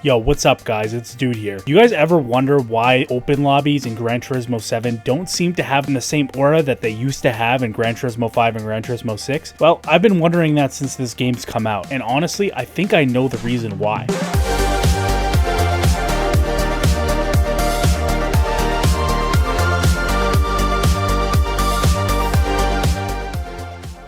Yo, what's up guys, it's Dude here. You guys ever wonder why open lobbies in Gran Turismo 7 don't seem to have the same aura that they used to have in Gran Turismo 5 and Gran Turismo 6? Well, I've been wondering that since this game's come out, and honestly, I think I know the reason why.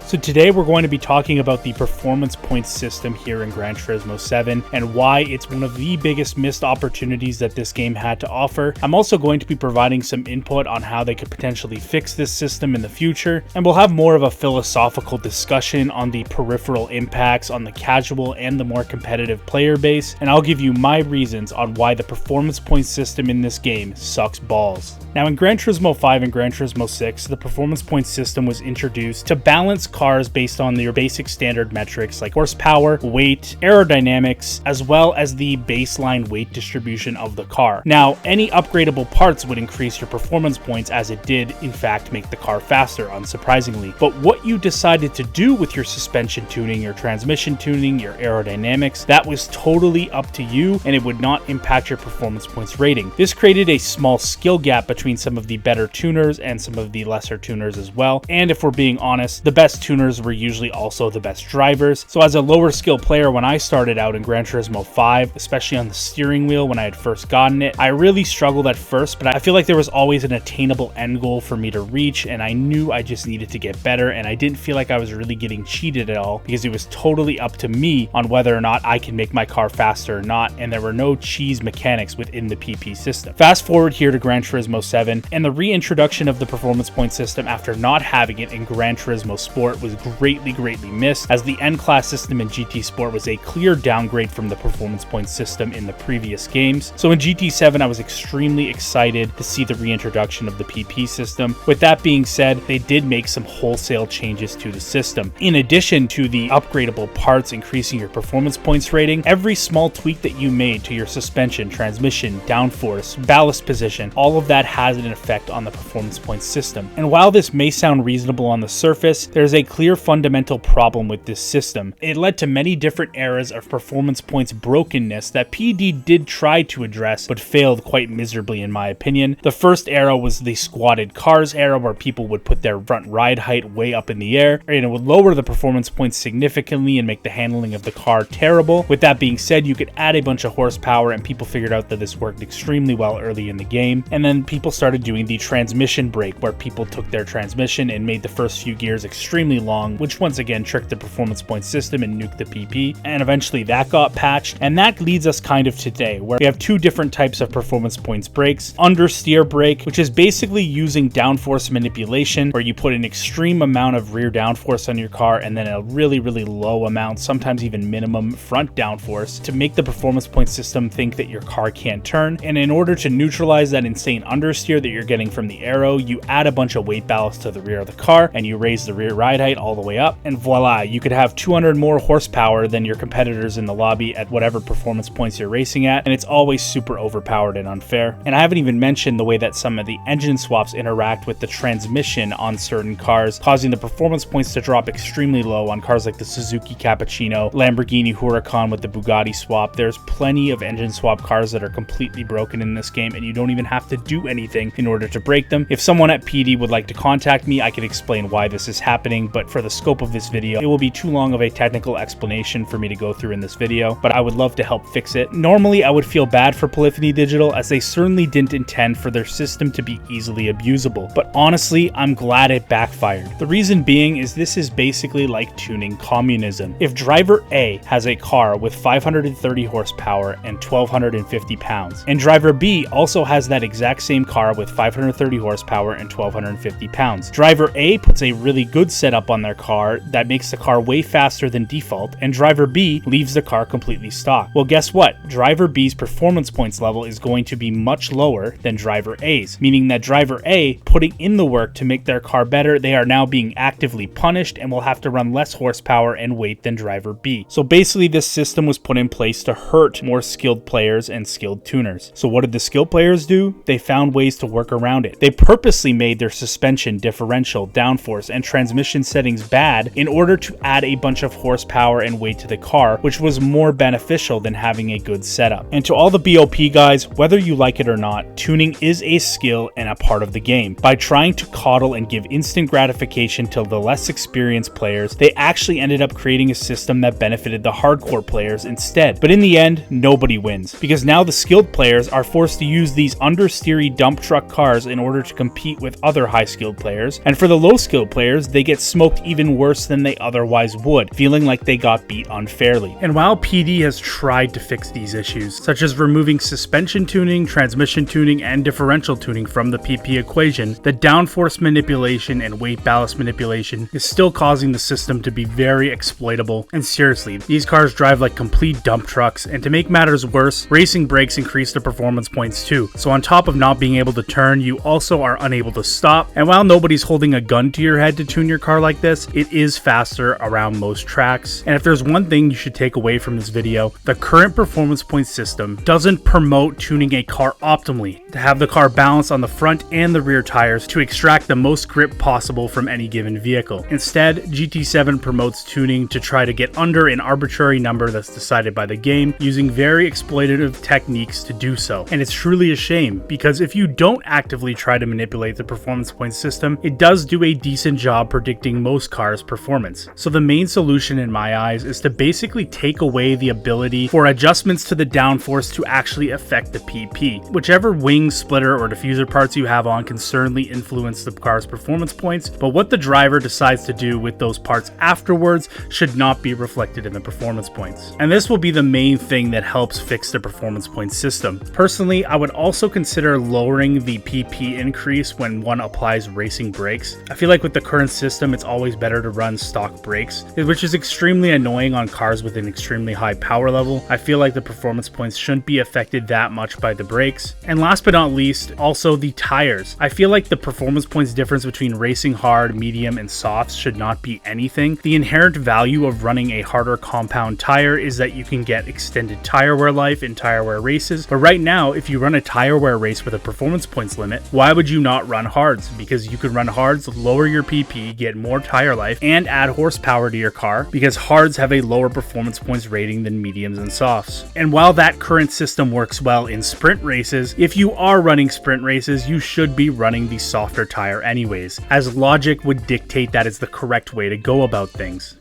So today we're going to be talking about the performance points system here in Gran Turismo 7 and why it's one of the biggest missed opportunities that this game had to offer. I'm also going to be providing some input on how they could potentially fix this system in the future, and we'll have more of a philosophical discussion on the peripheral impacts on the casual and the more competitive player base, and I'll give you my reasons on why the performance points system in this game sucks balls. Now in Gran Turismo 5 and Gran Turismo 6, the performance points system was introduced to balance cars based on their basic standard metrics like horsepower, weight, aerodynamics, as well as the baseline weight distribution of the car. Now, any upgradable parts would increase your performance points, as it did in fact make the car faster, unsurprisingly. But what you decided to do with your suspension tuning, your transmission tuning, your aerodynamics, that was totally up to you, and it would not impact your performance points rating. This created a small skill gap between some of the better tuners and some of the lesser tuners as well. And if we're being honest, the best tuners were usually also the best drivers. So as a lower skill player, when I started out in Gran Turismo 5, especially on the steering wheel when I had first gotten it, I really struggled at first, but I feel like there was always an attainable end goal for me to reach, and I knew I just needed to get better, and I didn't feel like I was really getting cheated at all, because it was totally up to me on whether or not I can make my car faster or not, and there were no cheese mechanics within the PP system. Fast forward here to Gran Turismo 7, and the reintroduction of the performance point system after not having it in Gran Turismo Sport was greatly missed, as the N-Class system in GT Sport was a clear downgrade from the performance point system in the previous games. So in GT7, I was extremely excited to see the reintroduction of the PP system. With that being said, they did make some wholesale changes to the system. In addition to the upgradable parts increasing your performance points rating, every small tweak that you made to your suspension, transmission, downforce, ballast position, all of that has an effect on the performance points system. And while this may sound reasonable on the surface, there's a clear fundamental problem with this system. It led to many different eras of performance points brokenness that PD did try to address, but failed quite miserably in my opinion. The first era was the squatted cars era, where people would put their front ride height way up in the air, and it would lower the performance points significantly and make the handling of the car terrible. With that being said, you could add a bunch of horsepower, and people figured out that this worked extremely well early in the game. And then people started doing the transmission brake, where people took their transmission and made the first few gears extremely long, which once again tricked the performance point system and nuked the PP, and eventually that got patched. And that leads us kind of today, where we have two different types of performance points brakes. Understeer brake, which is basically using downforce manipulation, where you put an extreme amount of rear downforce on your car and then a really low amount, sometimes even minimum front downforce, to make the performance point system think that your car can't turn. And in order to neutralize that insane understeer that you're getting from the aero, you add a bunch of weight ballast to the rear of the car and you raise the rear ride height all the way up, and voila, you could have 200 more horsepower than your competitors in the lobby at whatever performance points you're racing at, and it's always super overpowered and unfair. And I haven't even mentioned the way that some of the engine swaps interact with the transmission on certain cars, causing the performance points to drop extremely low on cars like the Suzuki Cappuccino, Lamborghini Huracan with the Bugatti swap. There's plenty of engine swap cars that are completely broken in this game, and you don't even have to do anything in order to break them. If someone at PD would like to contact me, I could explain why this is happening, but for the scope of this video, it will be too long of a technical explanation for me to go through in this video, but I would love to help fix it. Normally, I would feel bad for Polyphony Digital, as they certainly didn't intend for their system to be easily abusable, but honestly, I'm glad it backfired. The reason being is this is basically like tuning communism. If driver A has a car with 530 horsepower and 1,250 pounds, and driver B also has that exact same car with 530 horsepower and 1,250 pounds, driver A puts a really good setup on their car that makes the car way faster than default, and driver B leaves the car completely stock. Well, guess what? Driver B's performance points level is going to be much lower than driver A's, meaning that driver A, putting in the work to make their car better, they are now being actively punished and will have to run less horsepower and weight than driver B. So basically, this system was put in place to hurt more skilled players and skilled tuners. So what did the skilled players do? They found ways to work around it. They purposely made their suspension, differential, downforce, and transmission settings bad in order to add a bunch of horsepower and weight to the car, which was more beneficial than having a good setup. And to all the BOP guys, whether you like it or not, tuning is a skill and a part of the game. By trying to coddle and give instant gratification to the less experienced players, they actually ended up creating a system that benefited the hardcore players instead. But in the end, nobody wins, because now the skilled players are forced to use these understeery dump truck cars in order to compete with other high skilled players, and for the low skilled players, they get smoked even worse than they otherwise would, feeling like they got beat unfairly. And while PD has tried to fix these issues, such as removing suspension tuning, transmission tuning, and differential tuning from the PP equation, the downforce manipulation and weight ballast manipulation is still causing the system to be very exploitable. And seriously, these cars drive like complete dump trucks, and to make matters worse, racing brakes increase the performance points too. So on top of not being able to turn, you also are unable to stop. And while nobody's holding a gun to your head to tune your car like this, it is faster around most tracks. And if there's one thing you should take away from this video, the current performance point system doesn't promote tuning a car optimally to have the car balance on the front and the rear tires to extract the most grip possible from any given vehicle. Instead, GT7 promotes tuning to try to get under an arbitrary number that's decided by the game, using very exploitative techniques to do so. And it's truly a shame, because if you don't actively try to manipulate the performance point system, it does do a decent job predicting most cars' performance. So the main solution in my eyes is to basically take away the ability for adjustments to the downforce to actually affect the PP. Whichever wing, splitter, or diffuser parts you have on can certainly influence the car's performance points, but what the driver decides to do with those parts afterwards should not be reflected in the performance points. And this will be the main thing that helps fix the performance point system. Personally, I would also consider lowering the PP increase when one applies racing brakes. I feel like with the current system, it's always better to run stock brakes, which is extremely annoying on cars with an extremely high power level. I feel like the performance points shouldn't be affected that much by the brakes. And last but not least, also the tires. I feel like the performance points difference between racing hard, medium, and softs should not be anything. The inherent value of running a harder compound tire is that you can get extended tire wear life in tire wear races, but right now, if you run a tire wear race with a performance points limit, why would you not run hards? Because you could run hards, lower your PP, get more tire life, and add horsepower to your car, because hards have a lower performance points rating than mediums and softs. And while that current system works well in sprint races, if you are running sprint races, you should be running the softer tire anyways, as logic would dictate that is the correct way to go about things.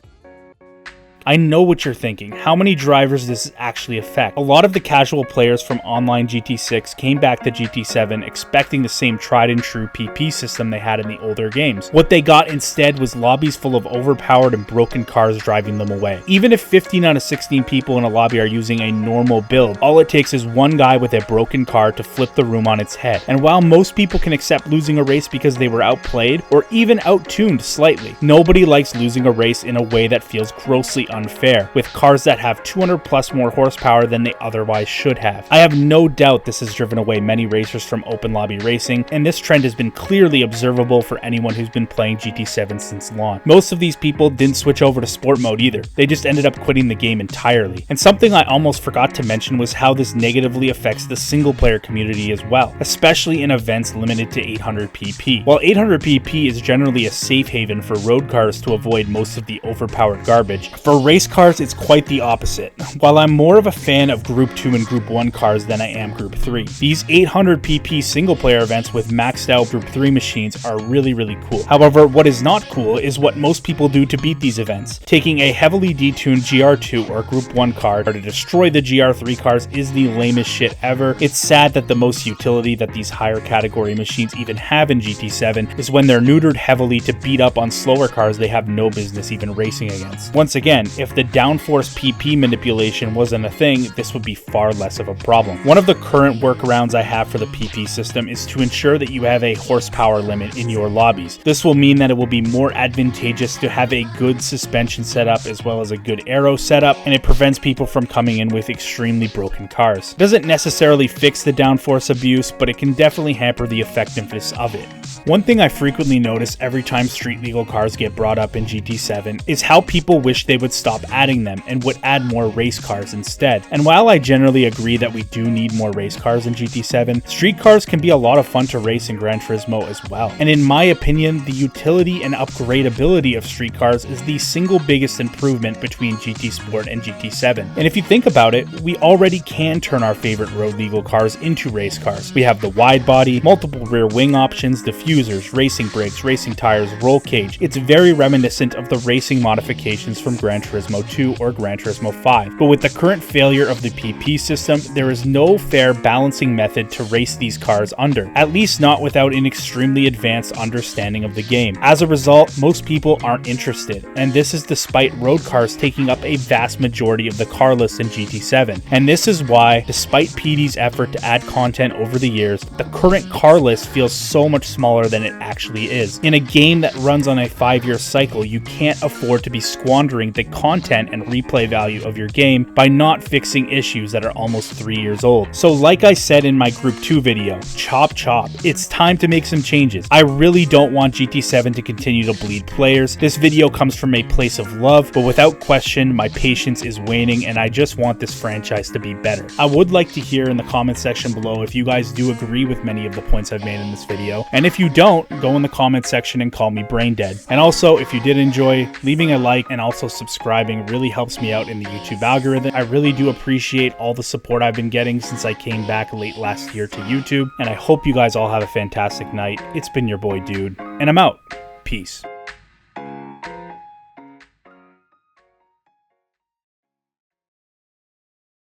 I know what you're thinking. How many drivers does this actually affect? A lot of the casual players from online GT6 came back to GT7 expecting the same tried and true PP system they had in the older games. What they got instead was lobbies full of overpowered and broken cars driving them away. Even if 15 out of 16 people in a lobby are using a normal build, all it takes is one guy with a broken car to flip the room on its head. And while most people can accept losing a race because they were outplayed or even out-tuned slightly, nobody likes losing a race in a way that feels grossly unfair, with cars that have 200 plus more horsepower than they otherwise should have. I have no doubt this has driven away many racers from open lobby racing, and this trend has been clearly observable for anyone who's been playing GT7 since launch. Most of these people didn't switch over to sport mode either, they just ended up quitting the game entirely. And something I almost forgot to mention was how this negatively affects the single player community as well, especially in events limited to 800 PP. While 800 PP is generally a safe haven for road cars to avoid most of the overpowered garbage, for race cars it's quite the opposite. While I'm more of a fan of Group 2 and Group 1 cars than I am Group 3, these 800 PP single player events with maxed out Group 3 machines are really cool. However, what is not cool is what most people do to beat these events. Taking a heavily detuned GR2 or Group 1 car to destroy the GR3 cars is the lamest shit ever. It's sad that the most utility that these higher category machines even have in GT7 is when they're neutered heavily to beat up on slower cars they have no business even racing against. Once again, if the downforce PP manipulation wasn't a thing, this would be far less of a problem. One of the current workarounds I have for the PP system is to ensure that you have a horsepower limit in your lobbies. This will mean that it will be more advantageous to have a good suspension setup as well as a good aero setup, and it prevents people from coming in with extremely broken cars. It doesn't necessarily fix the downforce abuse, but it can definitely hamper the effectiveness of it. One thing I frequently notice every time street legal cars get brought up in GT7 is how people wish they would stop adding them and would add more race cars instead. And while I generally agree that we do need more race cars in GT7, street cars can be a lot of fun to race in Gran Turismo as well. And in my opinion, the utility and upgradability of street cars is the single biggest improvement between GT Sport and GT7. And if you think about it, we already can turn our favorite road legal cars into race cars. We have the wide body, multiple rear wing options, diffusers, racing brakes, racing tires, roll cage. It's very reminiscent of the racing modifications from Gran Turismo 2 or Gran Turismo 5. But with the current failure of the PP system, there is no fair balancing method to race these cars under, at least not without an extremely advanced understanding of the game. As a result, most people aren't interested, and this is despite road cars taking up a vast majority of the car list in GT7. And this is why, despite PD's effort to add content over the years, the current car list feels so much smaller than it actually is. In a game that runs on a 5-year cycle, you can't afford to be squandering the content and replay value of your game by not fixing issues that are almost 3 years old. So like I said in my Group 2 video, chop chop, it's time to make some changes. I really don't want GT7 to continue to bleed players. This video comes from a place of love, but without question, my patience is waning and I just want this franchise to be better. I would like to hear in the comment section below if you guys do agree with many of the points I've made in this video, and if you don't, go in the comment section and call me brain dead. And also, if you did enjoy, leaving a like and also subscribing really helps me out in the YouTube algorithm. I really do appreciate all the support I've been getting since I came back late last year to YouTube, and I hope you guys all have a fantastic night. It's been your boy Dude, and I'm out. Peace.